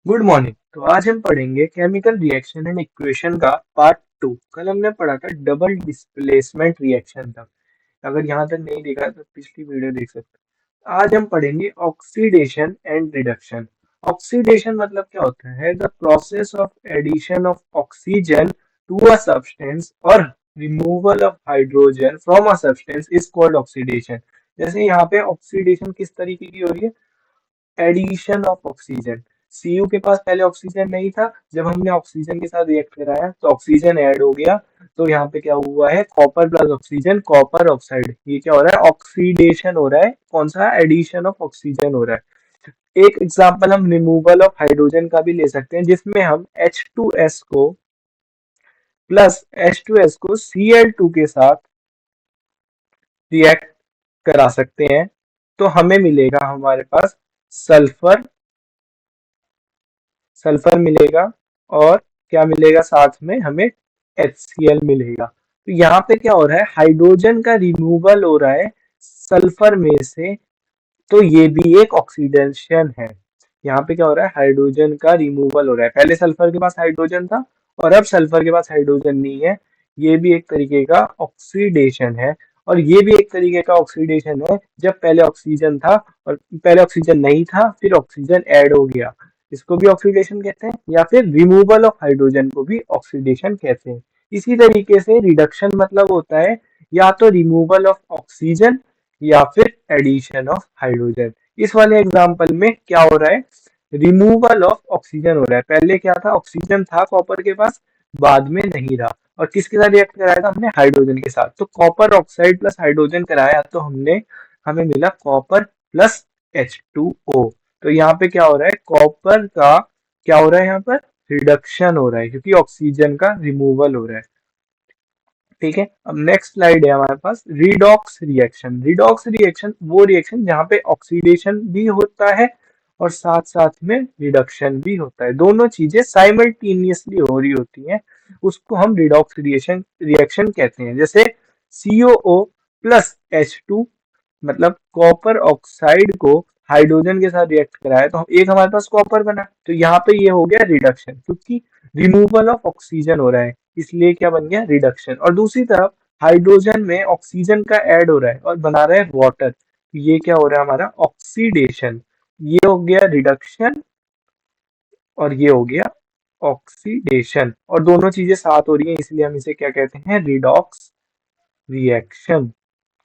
Good morning. तो आज हम पढ़ेंगे केमिकल रिएक्शन एंड इक्वेशन का पार्ट 2। कल हमने पढ़ा था डबल डिस्प्लेसमेंट रिएक्शन तक। अगर यहाँ तक नहीं देखा तो पिछली वीडियो देख सकते हो। आज हम पढ़ेंगे ऑक्सीडेशन एंड रिडक्शन। ऑक्सीडेशन मतलब क्या होता है? The process of addition of oxygen to a substance और removal of hydrogen from a substance is called oxidation. जैसे यहाँ पे ऑक्सीडेशन किस तरीके की हो रही है? Addition of oxygen. सीयू के पास पहले ऑक्सीजन नहीं था, जब हमने ऑक्सीजन के साथ रिएक्ट कराया तो ऑक्सीजन ऐड हो गया। तो यहाँ पे क्या हुआ है? Copper plus oxygen, copper oxide. ये क्या हो रहा है? ऑक्सीडेशन हो रहा है। कौन सा? एडिशन ऑफ ऑक्सीजन हो रहा है। एक एग्जांपल हम रिमूवल ऑफ हाइड्रोजन का भी ले सकते हैं, जिसमें हम H2S को Cl2 के साथ रिएक्ट करा सकते हैं। तो हमें मिलेगा, हमारे पास सल्फर सल्फर मिलेगा। और क्या मिलेगा साथ में? हमें HCl मिलेगा। तो यहाँ पे क्या हो रहा है? हाइड्रोजन का रिमूवल हो रहा है सल्फर में से। तो ये भी एक ऑक्सीडेशन है। यहाँ पे क्या हो रहा है? हाइड्रोजन का रिमूवल हो रहा है। पहले सल्फर के पास हाइड्रोजन था और अब सल्फर के पास हाइड्रोजन नहीं है। ये भी एक तरीके का ऑक्सीडेशन है। और ये भी एक तरीके का ऑक्सीडेशन है, जब पहले ऑक्सीजन था और पहले ऑक्सीजन नहीं था, फिर ऑक्सीजन ऐड हो गया। इसको भी ऑक्सीडेशन कहते हैं, या फिर रिमूवल ऑफ हाइड्रोजन को भी ऑक्सीडेशन कहते हैं। इसी तरीके से रिडक्शन मतलब होता है या तो रिमूवल ऑफ ऑक्सीजन या फिर एडिशन ऑफ हाइड्रोजन। इस वाले एग्जांपल में क्या हो रहा है? रिमूवल ऑफ ऑक्सीजन हो रहा है। पहले क्या था? ऑक्सीजन था कॉपर के पास, बाद में नहीं रहा। और किसके साथ रिएक्ट कराया था हमने? हाइड्रोजन के साथ। तो कॉपर ऑक्साइड प्लस हाइड्रोजन कराया तो हमें मिला कॉपर प्लस H2O। तो यहाँ पे क्या हो रहा है? कॉपर का क्या हो रहा है? यहाँ पर रिडक्शन हो रहा है, क्योंकि ऑक्सीजन का रिमूवल हो रहा है। ठीक है। अब नेक्स्ट स्लाइड है हमारे पास रिडॉक्स रिएक्शन। रिडॉक्स रिएक्शन वो रिएक्शन जहाँ पे ऑक्सीडेशन भी होता है और साथ साथ में रिडक्शन भी होता है। दोनों चीजें साइमल्टेनियसली हो रही होती हैं। उसको हम रिडॉक्स रिएक्शन रिएक्शन कहते हैं। जैसे COO प्लस H2, मतलब कॉपर ऑक्साइड को हाइड्रोजन के साथ रिएक्ट कराया तो एक हमारे पास कॉपर बना। तो यहाँ पे ये हो गया रिडक्शन, क्योंकि रिमूवल ऑफ ऑक्सीजन हो रहा है, इसलिए क्या बन गया? रिडक्शन। और दूसरी तरफ हाइड्रोजन में ऑक्सीजन का ऐड हो रहा है और बना रहा है वाटर, तो ये क्या हो रहा है? हमारा ऑक्सीडेशन। ये हो गया रिडक्शन और ये हो गया ऑक्सीडेशन। और दोनों चीजें साथ हो रही हैं, इसलिए हम इसे क्या कहते हैं? Redox reaction.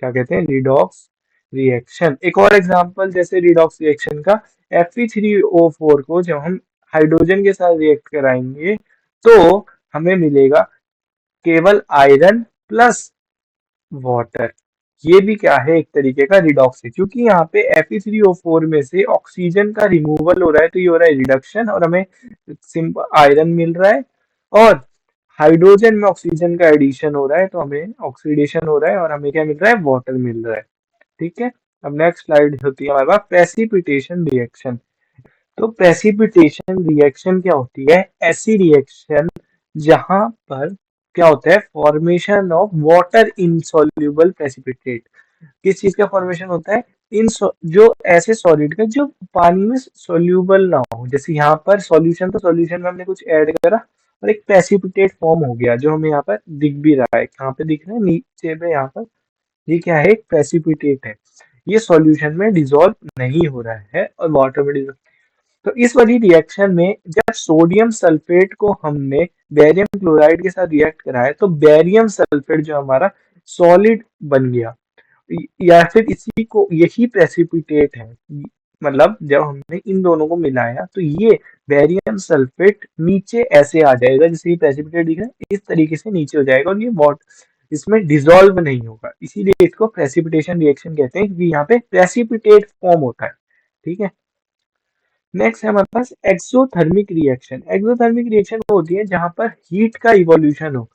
क्या कहते हैं? Redox reaction. एक और एग्जांपल जैसे रिडॉक्स रिएक्शन का, Fe3O4 को जब हम हाइड्रोजन के साथ रिएक्ट कराएंगे तो हमें मिलेगा केवल आयरन प्लस वाटर। ये भी क्या है? एक तरीके का रिडॉक्स है, क्योंकि यहाँ पे Fe3O4 में से ऑक्सीजन का रिमूवल हो रहा है, तो ये हो रहा है रिडक्शन और हमें सिंपल आयरन मिल रहा है। और हाइड्रोजन में ऑक्सीजन का एडिशन हो रहा है, तो हमें ऑक्सीडेशन हो रहा है और हमें क्या मिल रहा है? वाटर मिल रहा है। ठीक है। अब नेक्स्ट स्लाइड होती है हमारे पास प्रेसिपिटेशन रिएक्शन। तो प्रेसिपिटेशन रिएक्शन क्या होती है? ऐसी रिएक्शन जहां पर क्या होता है? Formation of water insoluble precipitate. किस चीज का फॉर्मेशन होता है? इन जो ऐसे सॉलिड का जो पानी में सोल्यूबल ना हो। जैसे यहाँ पर सॉल्यूशन, तो सॉल्यूशन में हमने कुछ ऐड करा और एक प्रेसिपिटेट फॉर्म हो गया, जो हमें यहाँ पर दिख भी रहा है। कहाँ पे दिख रहा है? नीचे पे यहाँ पर। ये क्या है? एक प्रेसिपिटेट है। ये सॉल्यूशन में डिसॉल्व नहीं हो रहा है और वाटर में dissolve। तो इस वाली रिएक्शन में जब सोडियम सल्फेट को हमने बेरियम क्लोराइड के साथ रिएक्ट कराया तो बेरियम सल्फेट जो हमारा सॉलिड बन गया, या फिर इसी को यही प्रेसिपिटेट है। मतलब जब हमने इन दोनों को मिलाया तो ये बेरियम सल्फेट नीचे ऐसे आ जाएगा, जैसे ये प्रेसिपिटेट दिख रहा है, इस तरीके से नीचे हो जाएगा और ये वॉट इसमें डिसॉल्व नहीं होगा। इसीलिए इसको प्रेसिपिटेशन रिएक्शन कहते हैं, क्योंकि यहाँ पे प्रेसिपिटेट फॉर्म होता है। ठीक है। नेक्स्ट है हमारे पास एक्सोथर्मिक रिएक्शन। एक्सोथर्मिक रिएक्शन वो होती है जहां पर हीट का इवोल्यूशन हो,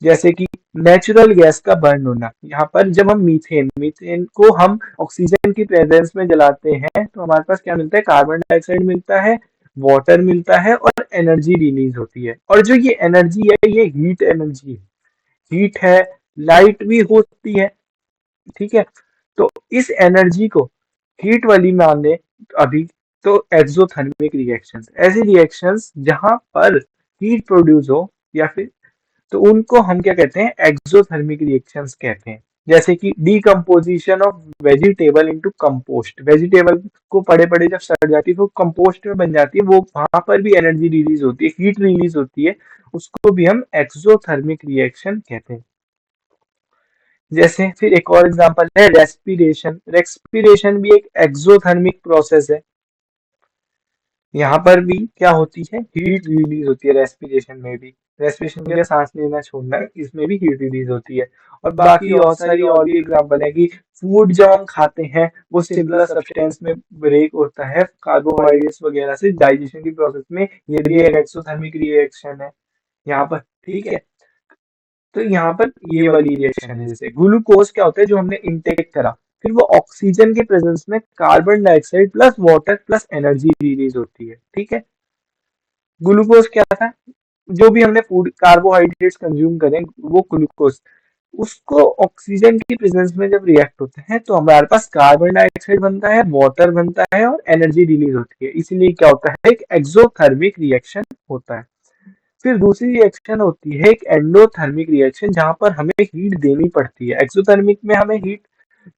जैसे कि नेचुरल गैस का बर्न होना। यहाँ पर जब हम मीथेन मीथेन को हम ऑक्सीजन की प्रेजेंस में जलाते हैं तो हमारे पास क्या मिलता है? कार्बन डाइऑक्साइड मिलता है, वाटर मिलता है और एनर्जी रिलीज होती है। और जो ये एनर्जी है, ये हीट एनर्जी है। हीट है, लाइट भी होती है। ठीक है। तो इस एनर्जी को हीट वाली मान ले अभी, तो एक्सोथर्मिक रिएक्शंस, ऐसी रिएक्शंस जहां पर हीट प्रोड्यूस हो या फिर, तो उनको हम क्या कहते हैं, एक्सोथर्मिक रिएक्शंस कहते हैं। जैसे कि decomposition of vegetable into compost, vegetable को पड़े पड़े जब सड़ जाती है तो कंपोस्ट में बन जाती है, वो वहां पर भी एनर्जी रिलीज होती है, हीट रिलीज होती है, उसको भी हम एक्सोथर्मिक रिएक्शन कहते हैं। जैसे फिर एक और एग्जांपल है रेस्पिरेशन, रेस्पिरेशन भी एक एक्सोथर्मिक प्रोसेस है। यहाँ पर भी क्या होती है, हीट रिलीज होती है रेस्पिरेशन में भी। रेस्पिरेशन में सांस लेना छोड़ना, इसमें भी हीट रिलीज होती है। और बाकी बहुत सारी और भी एग्जांपल है कि फूड जब हम खाते हैं वो सिमिलर सब्सटेंस में ब्रेक होता है कार्बोहाइड्रेट्स वगैरह से डाइजेशन की प्रोसेस में, ये भी एक एक्सोथर्मिक रिएक्शन है यहाँ पर, ठीक है। तो यहाँ पर ये वाली रिएक्शन है, जैसे ग्लूकोज क्या होता है जो हमने इंटेक करा, फिर वो ऑक्सीजन के प्रेजेंस में carbon dioxide plus water plus energy release होती है, ठीक है। ग्लूकोज क्या था, जो भी हमने फूड कार्बोहाइड्रेट्स कंज्यूम करें वो ग्लूकोज, उसको ऑक्सीजन की प्रेजेंस में जब रिएक्ट होते हैं तो हमारे पास कार्बन डाइऑक्साइड बनता है, वाटर बनता है और एनर्जी रिलीज होती है, इसीलिए क्या होता है, एक एक्सोथर्मिक रिएक्शन होता है। फिर दूसरी रिएक्शन होती है एक एंडोथर्मिक रिएक्शन, जहां पर हमें हीट देनी पड़ती है। एक्सोथर्मिक में हमें हीट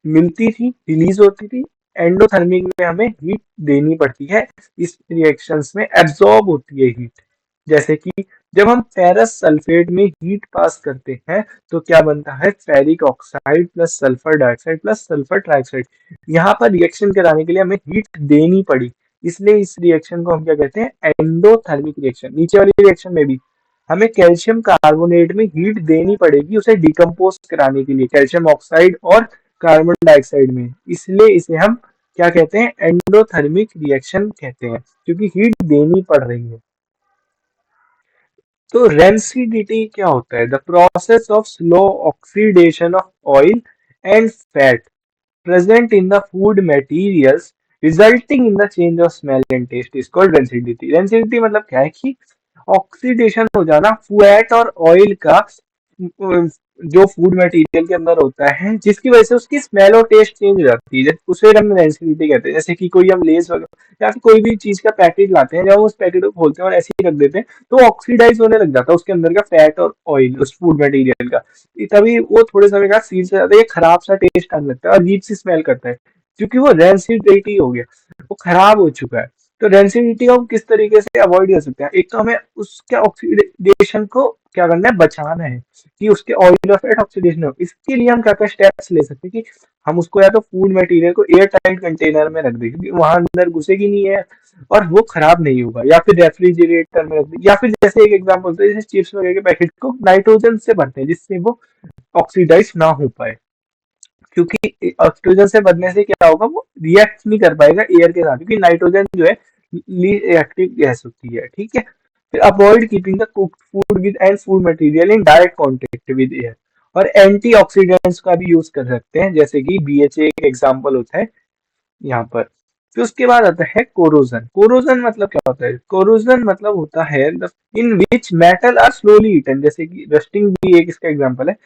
मिलती थी, रिलीज होती थी, एंडोथर्मिक में हमें हीट देनी पड़ती है। इस रिएक्शंस में एब्जॉर्ब होती है हीट। जैसे कि जब हम फेरस सल्फेट में हीट पास करते हैं तो क्या बनता है, ferric oxide plus sulphur dioxide plus sulphur trioxide. यहाँ पर रिएक्शन कराने के लिए हमें हीट देनी पड़ी, इसलिए इस रिएक्शन को हम क्या कहते हैं, एंडोथर्मिक रिएक्शन। नीचे वाली रिएक्शन में भी हमें कैल्शियम कार्बोनेट में हीट देनी पड़ेगी उसे डिकम्पोज कराने के लिए, कैल्शियम ऑक्साइड और कार्बन डाइऑक्साइड में, इसलिए इसे हम क्या कहते हैं, एंडोथर्मिक रिएक्शन कहते हैं, क्योंकि हीट देनी पड़ रही है। तो रेंसिडिटी क्या होता है, the process of slow oxidation of oil and fat present in the food materials resulting in the change of smell and taste is called rancidity। rancidity मतलब क्या है कि ऑक्सीडेशन हो जाना फैट और ऑयल का, जो फूड मटेरियल के अंदर होता है, जिसकी वजह से उसकी स्मेल और टेस्ट चेंज हो जाती है, उसे हम रेंसिडिटी कहते हैं। जैसे कि कोई हम लेस वगैरह या फिर कोई भी चीज का पैकेट लाते हैं, जब हम उस पैकेट को खोलते हैं और ऐसे ही रख देते हैं तो ऑक्सीडाइज होने लग जाता है उसके अंदर का फैट और ऑयल उस फूड मटेरियल का, तभी वो थोड़े समय बाद सील से जाता है, खराब सा टेस्ट आने लगता है और अजीब सी स्मेल करता है, क्योंकि वो रेंसिडिटी हो गया, वो खराब हो चुका है। तो रेंसिडिटी को हम किस तरीके से अवॉइड कर सकते हैं, एक तो हमें उसके ऑक्सीडेशन को क्या करना है, बचाना है कि उसके ऑयल और फैट ऑक्सीडेशन हो। इसके लिए हम क्या क्या स्टेप्स ले सकते हैं कि हम उसको या तो फूड मटेरियल को एयर टाइट कंटेनर में रख दें क्योंकि वहां अंदर घुसेगी नहीं है और वो खराब नहीं होगा, या फिर रेफ्रिजरेटर में रख दें, या फिर जैसे एक एग्जांपल होता है, जैसे चिप्स वगैरह के पैकेट को नाइट्रोजन से भरते हैं जिससे वो ऑक्सीडाइज ना हो पाए, क्योंकि ऑक्सीजन से बनने से क्या होगा, वो रिएक्ट नहीं कर पाएगा एयर के साथ, क्योंकि नाइट्रोजन जो है रिएक्टिव गैस होती है, ठीक है। फिर avoid keeping the cooked food with and food material in direct contact with air, और एंटीऑक्सीडेंट्स का भी यूज कर सकते हैं, जैसे कि बीएचए एक एग्जांपल होता है यहाँ पर। फिर उसके बाद आता है कोरोजन। कोरोजन मतलब क्या होता है, कोरोजन मतलब होता है in which metal are slowly eaten, जैसे कि रस्टिंग भी एक इसका एग्जांपल है।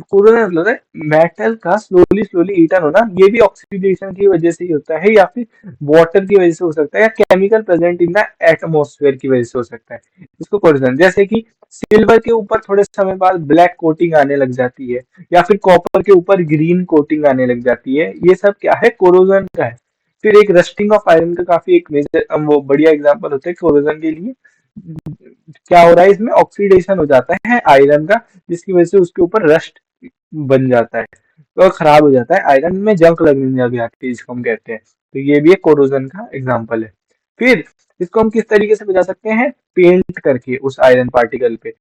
कोरोना मतलब है मेटल का स्लोली स्लोली ईटन होना, ये भी ऑक्सीडेशन की वजह से ही होता है, या फिर वाटर की वजह से हो सकता है, या chemical present in the atmosphere की वजह से हो सकता है, इसको कोरोजन। जैसे कि सिल्वर के ऊपर थोड़े समय बाद ब्लैक कोटिंग आने लग जाती है, या फिर कॉपर के ऊपर ग्रीन कोटिंग आने लग जाती है, ये सब क्या है, कोरोजन का है। फिर एक रस्टिंग ऑफ आयरन का काफी एक मेजर वो बढ़िया एग्जांपल होता है कोरोजन के लिए। क्या हो रहा है, इसमें ऑक्सीडेशन हो जाता है आयरन का, जिसकी वजह से उसके ऊपर रस्ट बन जाता है, तो खराब हो जाता है, आयरन में जंक लगने लग जाती है, जिसको हम कहते हैं। तो ये भी एक कोरोजन का एग्जांपल है। फिर इसको हम किस तरीके से बचा सकते हैं, पेंट करके उस आयरन पार्टिकल पे,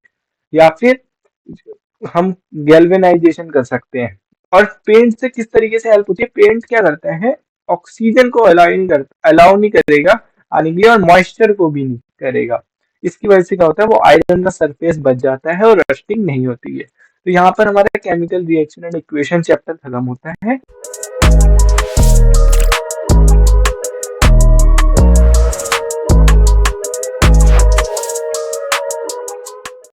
या फिर हम गैल्वेनाइजेशन कर सकते हैं। और पेंट से किस तरीके से हेल्प होती है, पेंट क्या करता है, ऑक्सीजन को अलाउ नहीं करेगा आने के लिए, और मॉइस्चर को भी नहीं करेगा, इसकी वजह से क्या होता है, वो आयरन का सरफेस बच जाता है और रस्टिंग नहीं होती है। तो यहाँ पर हमारा chemical reaction and equation chapter खत्म होता है।